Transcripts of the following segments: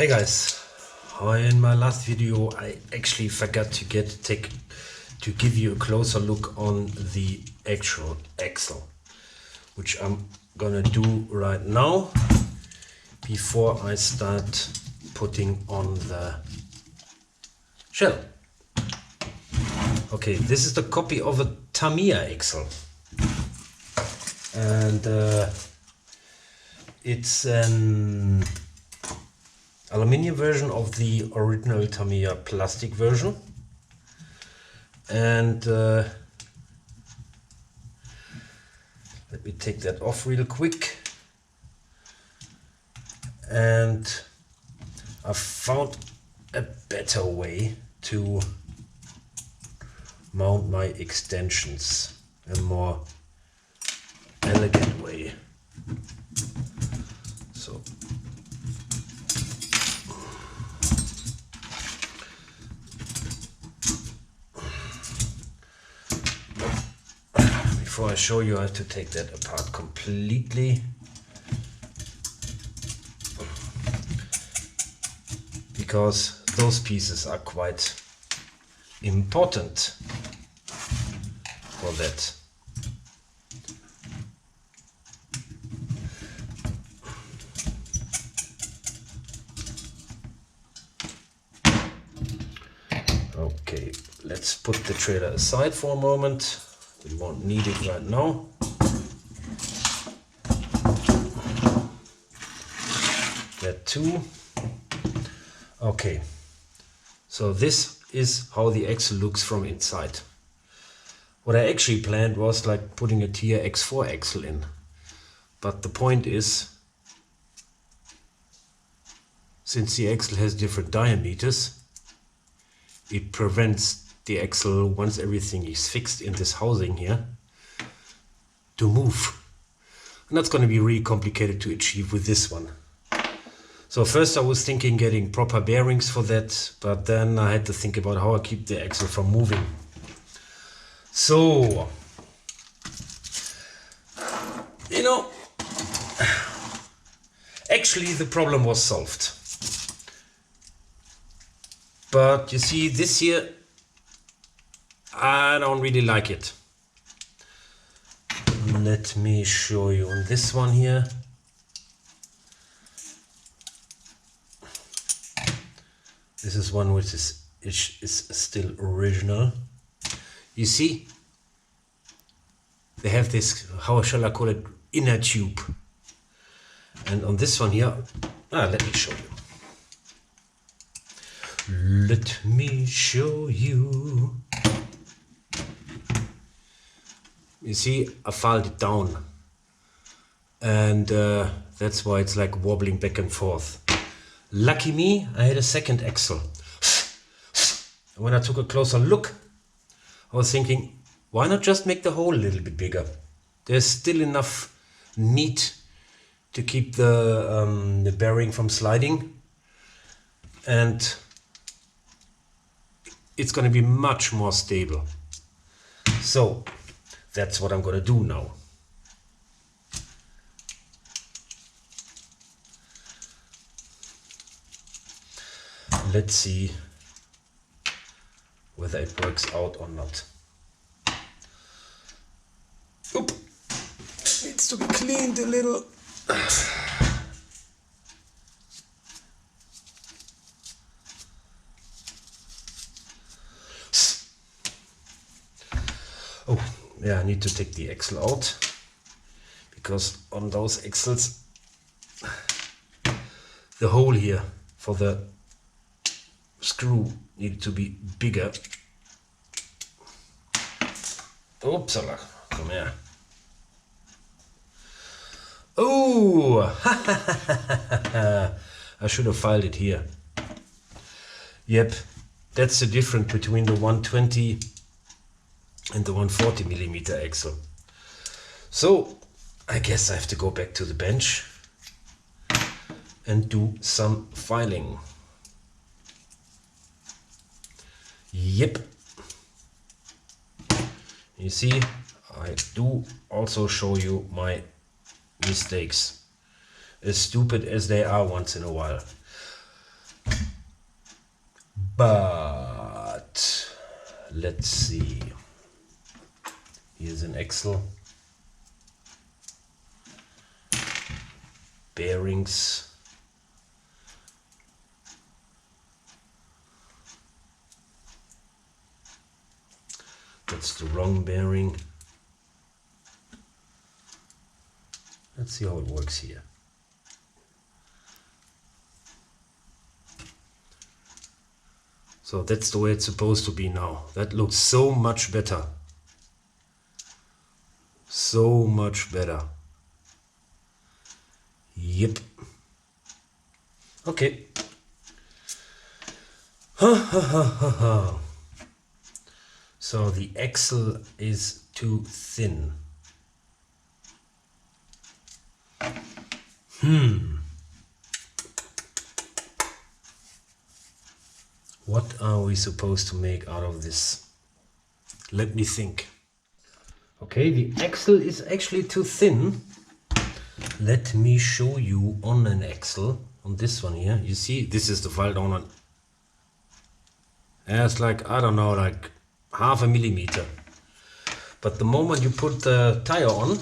Hey guys, in my last video I actually forgot to give you a closer look on the actual axle, which I'm gonna do right now before I start putting on the shell. Okay, this is the copy of a Tamiya axle, and it's an aluminium version of the original Tamiya plastic version, and let me take that off real quick. And I found a better way to mount my extensions, a more elegant way. So before I show you, I have to take that apart completely, because those pieces are quite important for that. Okay, let's put the trailer aside for a moment. We won't need it right now. That too. Okay, so this is how the axle looks from inside. What I actually planned was like putting a TRX4 axle in, but the point is, since the axle has different diameters, it prevents the axle, once everything is fixed in this housing here, to move. And that's going to be really complicated to achieve with this one. So first I was thinking getting proper bearings for that, but then I had to think about how I keep the axle from moving. So, you know, actually the problem was solved. But you see, this here, I don't really like it. Let me show you on this one here. This is one which is still original. You see, they have this, how shall I call it, inner tube. And on this one here, let me show you. Let me show you. You see, I filed it down, and that's why it's like wobbling back and forth. Lucky me, I had a second axle. And when I took a closer look, I was thinking, why not just make the hole a little bit bigger? There's still enough meat to keep the bearing from sliding, and it's going to be much more stable. So that's what I'm going to do now. Let's see whether it works out or not. Oop! Needs to be cleaned a little. Oh, yeah, I need to take the axle out, because on those axles, the hole here for the screw needed to be bigger. Upsala, come here. Oh, I should have filed it here. Yep, that's the difference between the 120 and the 140 millimeter axle. So I guess I have to go back to the bench and do some filing. Yep. You see, I do also show you my mistakes, as stupid as they are once in a while. But let's see. Here's an axle. Bearings. That's the wrong bearing. Let's see how it works here. So that's the way it's supposed to be now. That looks so much better. So much better. Yep. Okay. So the axle is too thin. What are we supposed to make out of this? Let me think. Okay, the axle is actually too thin. Let me show you on an axle, on this one here. You see, this is the fall down on. It's like, I don't know, like half a millimeter. But the moment you put the tire on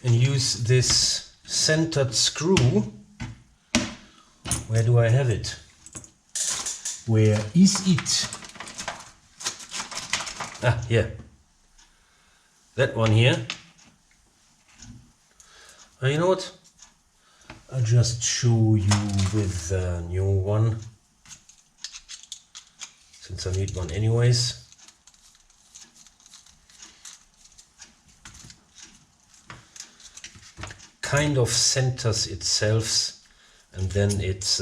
and use this centered screw, where do I have it? Where is it? Ah, here. That one here. You know what? I'll just show you with the new one, since I need one anyways. Kind of centers itself, and then it's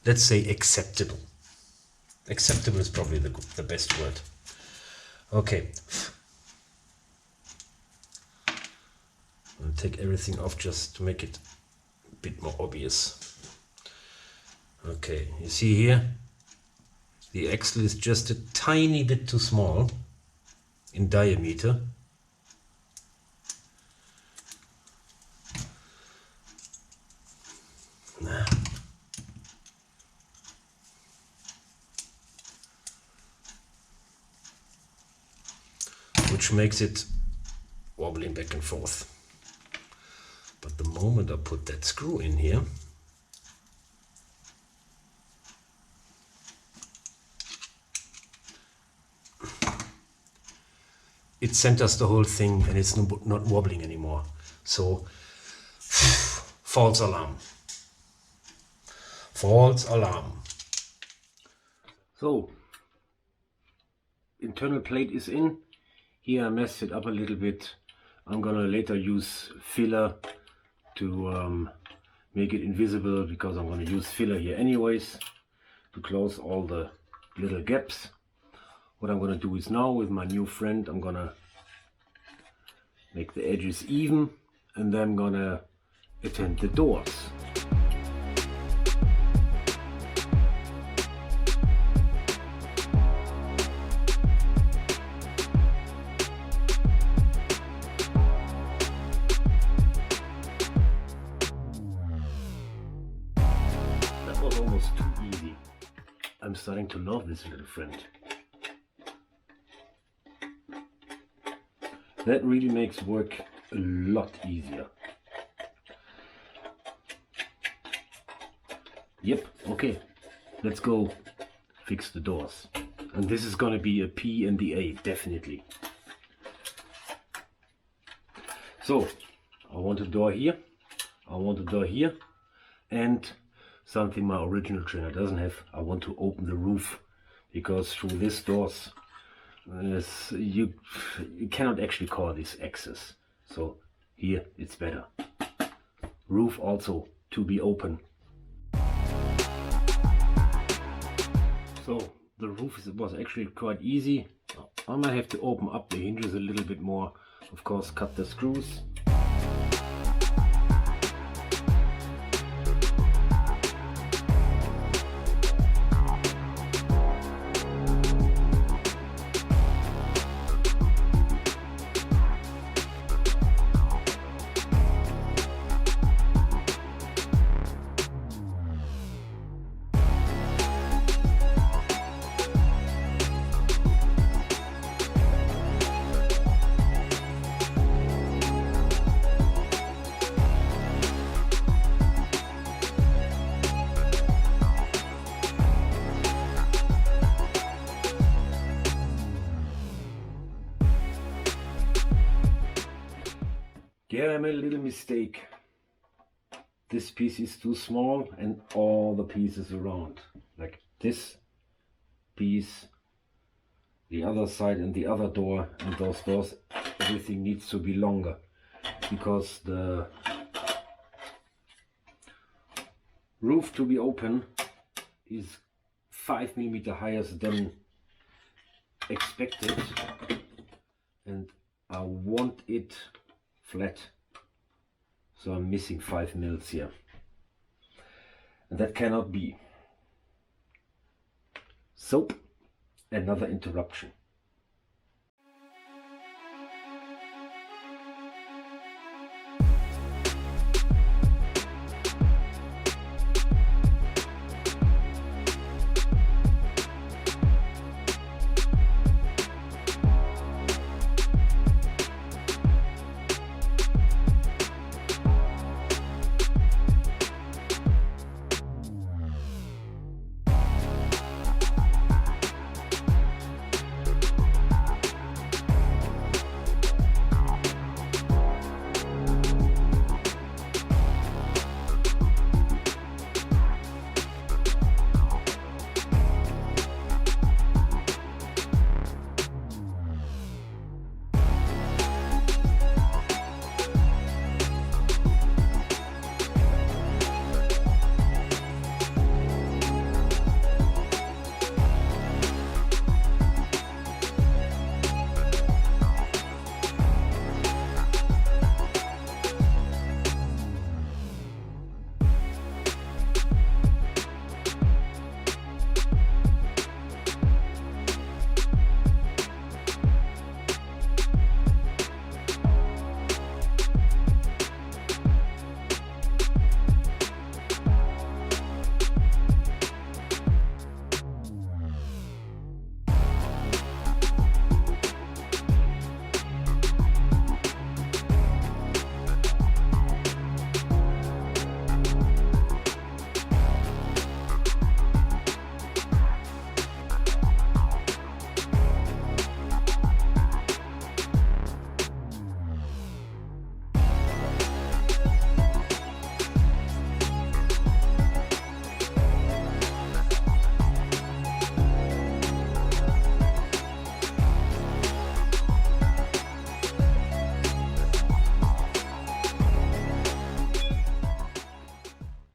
let's say acceptable. Acceptable is probably the best word. Okay. I'll take everything off just to make it a bit more obvious. Okay, you see here, the axle is just a tiny bit too small in diameter. Which makes it wobbling back and forth. But the moment I put that screw in here, it centers the whole thing and it's not wobbling anymore. So, false alarm. False alarm. So, internal plate is in. Here I messed it up a little bit. I'm gonna later use filler to make it invisible, because I'm gonna use filler here anyways to close all the little gaps. What I'm gonna do is now with my new friend, I'm gonna make the edges even, and then I'm gonna attend the doors. That was almost too easy. I'm starting to love this little friend. That really makes work a lot easier. Yep, okay, let's go fix the doors. And this is gonna be a P and the A, definitely. So, I want a door here, I want a door here, and something my original trainer doesn't have. I want to open the roof, because through these doors, you cannot actually call this access. So here it's better. Roof also to be open. So the roof was actually quite easy. I might have to open up the hinges a little bit more. Of course, cut the screws. Yeah, I made a little mistake. This piece is too small and all the pieces around, like this piece, the other side and the other door and those doors, everything needs to be longer because the roof to be open is 5 millimeter higher than expected and I want it flat. So I'm missing 5 mils here. And that cannot be. So, another interruption.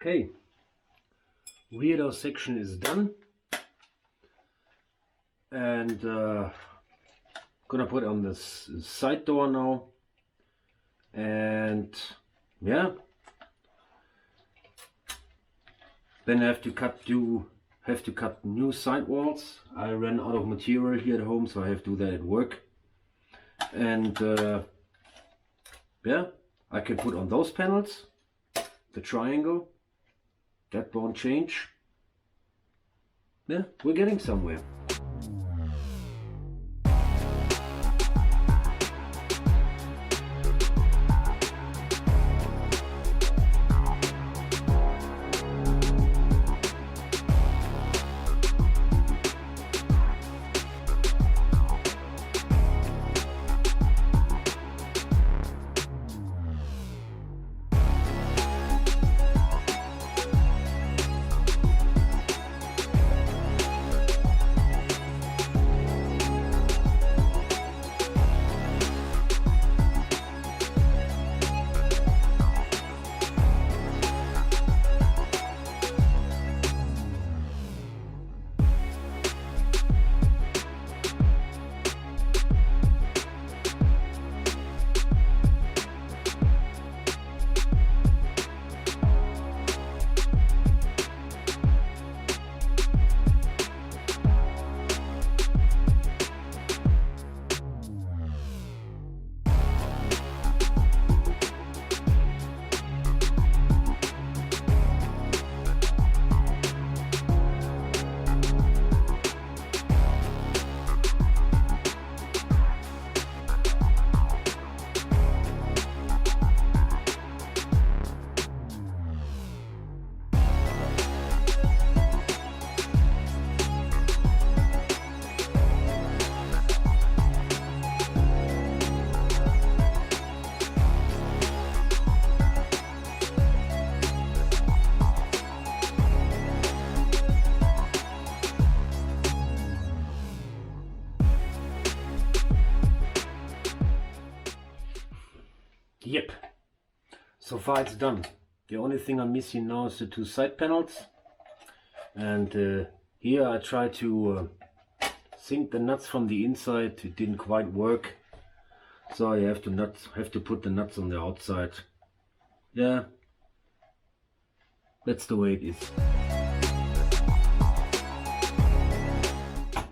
Okay, weirdo section is done, and gonna put on this side door now, and yeah, then I have to cut new side walls. I ran out of material here at home, so I have to do that at work, and yeah, I can put on those panels, the triangle. That won't change. Yeah, we're getting somewhere. Yep, so far it's done. The only thing I'm missing now is the two side panels, and here I try to sink the nuts from the inside. It didn't quite work, so I have to put the nuts on the outside. Yeah, that's the way it is.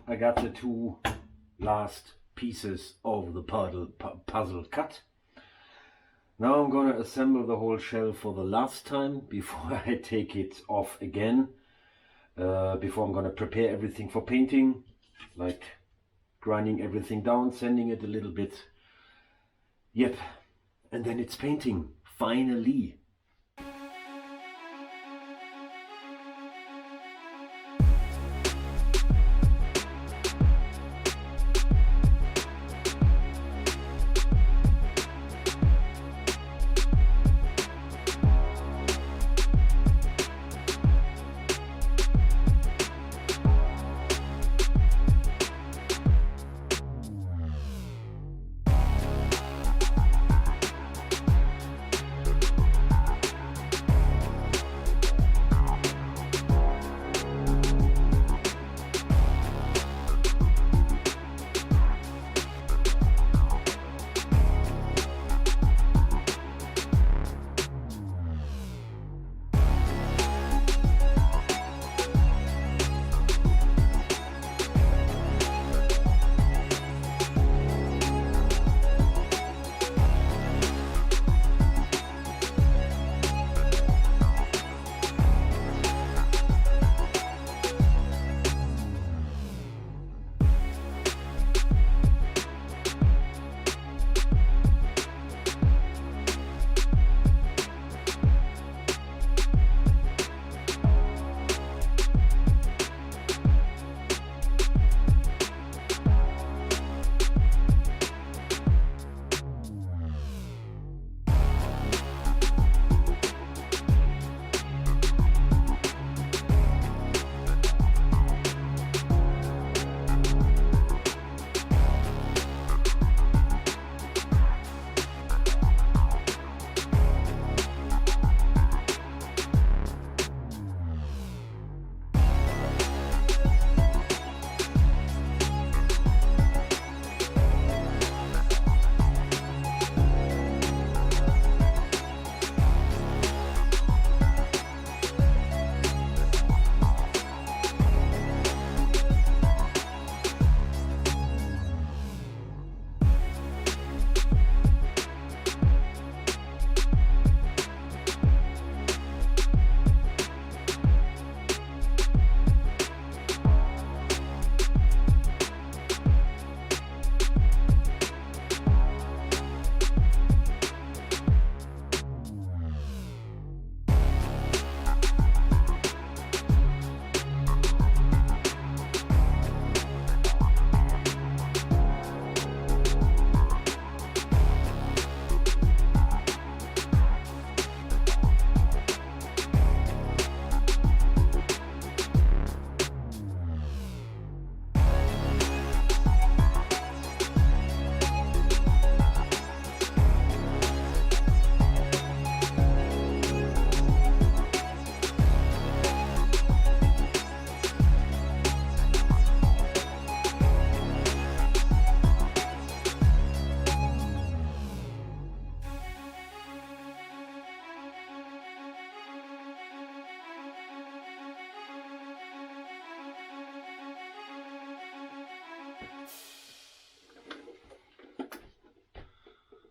I got the two last pieces of the puzzle cut. Now I'm gonna assemble the whole shell for the last time before I take it off again. Before I'm gonna prepare everything for painting, like grinding everything down, sanding it a little bit. Yep, and then it's painting, finally.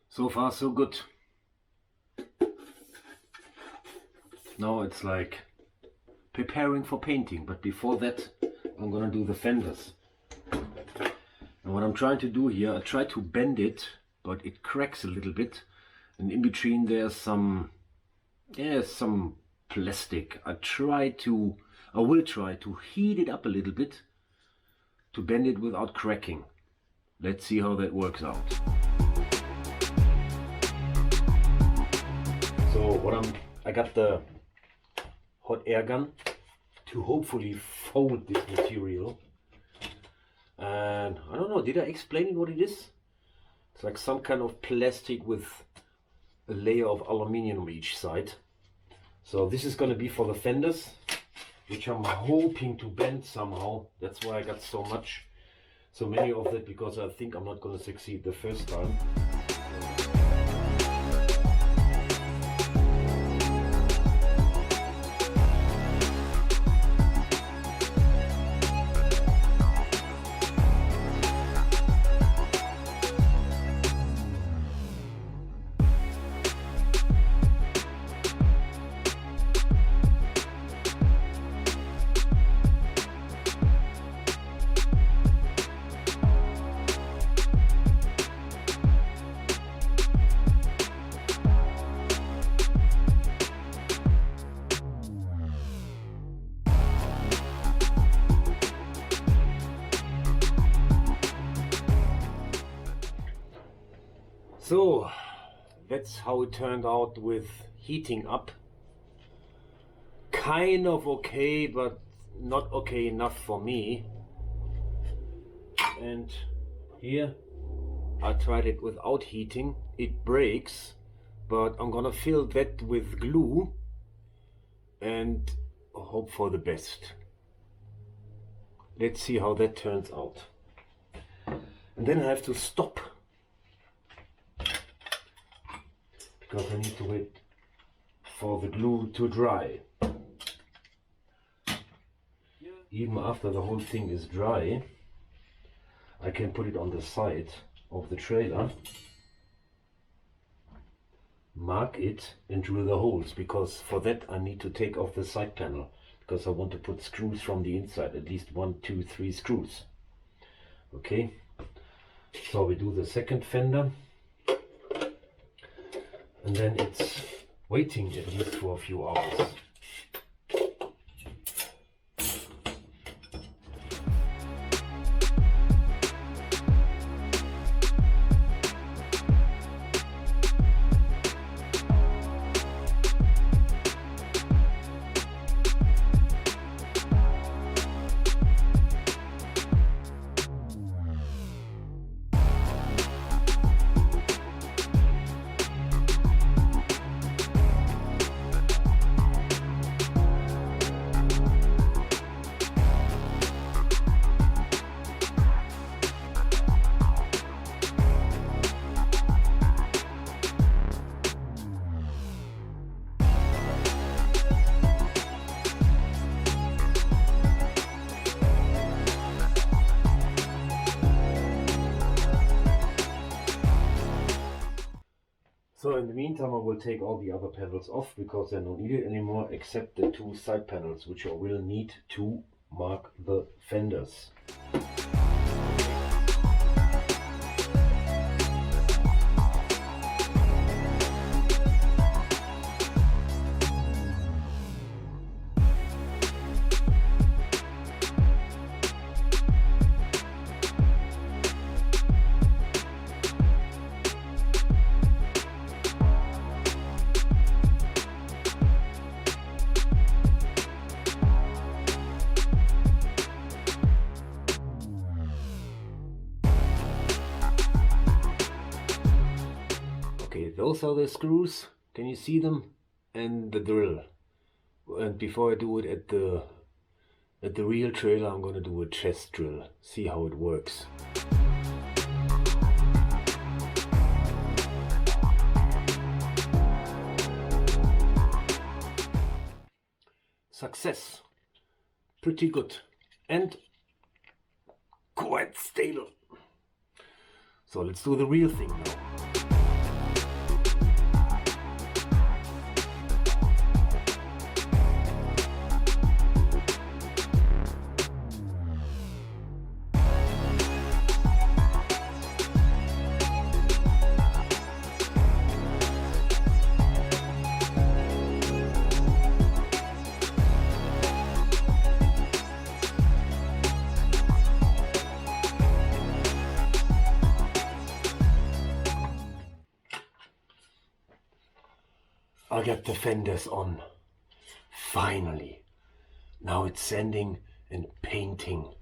So far so good. Now it's like preparing for painting, but before that I'm gonna do the fenders. And what I'm trying to do here, I try to bend it, but it cracks a little bit, and in between there's some plastic. I will try to heat it up a little bit to bend it without cracking. Let's see how that works out. So I got the hot air gun to hopefully fold this material. And I don't know, did I explain what it is? It's like some kind of plastic with a layer of aluminium each side. So this is going to be for the fenders, which I'm hoping to bend somehow. That's why I got so many of that, because I think I'm not going to succeed the first time. So that's how it turned out with heating up. Kind of okay, but not okay enough for me. And here I tried it without heating. It breaks, but I'm gonna fill that with glue and hope for the best. Let's see how that turns out. And then I have to stop, because I need to wait for the glue to dry. Even after the whole thing is dry, I can put it on the side of the trailer, mark it and drill the holes, because for that I need to take off the side panel, because I want to put screws from the inside, at least 1, 2, 3 screws. Okay, so we do the second fender. And then it's waiting at least for a few hours. So in the meantime I will take all the other panels off, because they're not needed anymore, except the 2 side panels, which I will need to mark the fenders. Okay, those are the screws. Can you see them? And the drill. And before I do it at the real trailer, I'm gonna do a chest drill. See how it works. Success. Pretty good. And quite stable. So let's do the real thing now. I got the fenders on. Finally. Now it's sanding and painting.